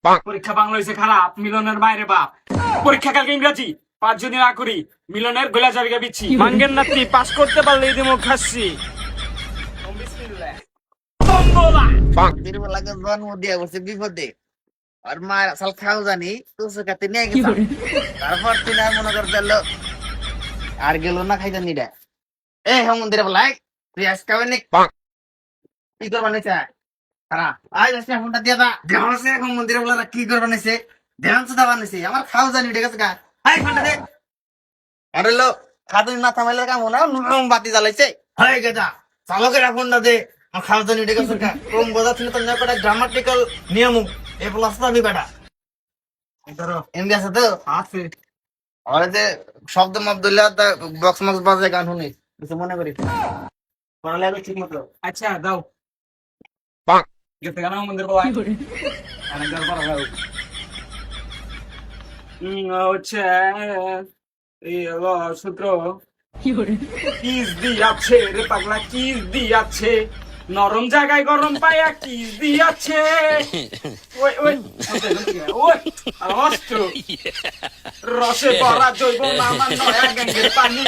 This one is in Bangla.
পরীক্ষা বাংলা হয়েছে খারাপ, মিলনের বাইরে বাপ। পরীক্ষা কালকে ইংরাজি, 5 যদি না করি মিলনের গোলা যাবি বিচ্ছি। মাঙ্গের নাতি পাস করতে পারলে এই দিমো খাচ্ছি। দুর্বলাকে জন্ম দিয়া বসে বিপদে আর মার আসল খাও জানি তো কাতে নিয়ে গেছে তারপর তুই না মনে করে দিল আর গেল না খাই জানি রে এ মন্দিরে বলাই তুই আজকে অনেক কি করবা নিছে খারাপ আজ আজকে ফোনটা দিয়ে দা দেহন সে মন্দিরে বলা কি করবা নিছে দেহন সুদা বানিছে আমার খাও জানি ঠিক আছে গা হাই ফোনটা দে আরে লো খাদুন না থামাইলে কাম না নুম বাতি জ্বালাইছে হাই গেদা চালকের ফোনটা দে আমার খাও জানি ঠিক আছে গা কম বোঝা ছিল তো না কটা গ্রামাটিক্যাল নিয়ম এ প্লাস না বিবাটা ধরো এমবি আছে তো আছে আর যে শব্দ মব্দুল্লাহ বক্স মক্স বাজে গান শুনি কিছু মনে করি পড়ালেখা ঠিক মতো আচ্ছা দাও গেছে গানা মন্দির বলাই অনেকবার বড় হয় হচ্ছে এই হলো সূত্র কিস দিয়াছে রে পাগলা, কিস দিয়াছে নরম জায়গায় গরম পায়া, কিস দিয়াছে ওই ওই ওই অস্ত্র রসে ভরা জৈব আমার নয়া গ্যাঙ্গের পানি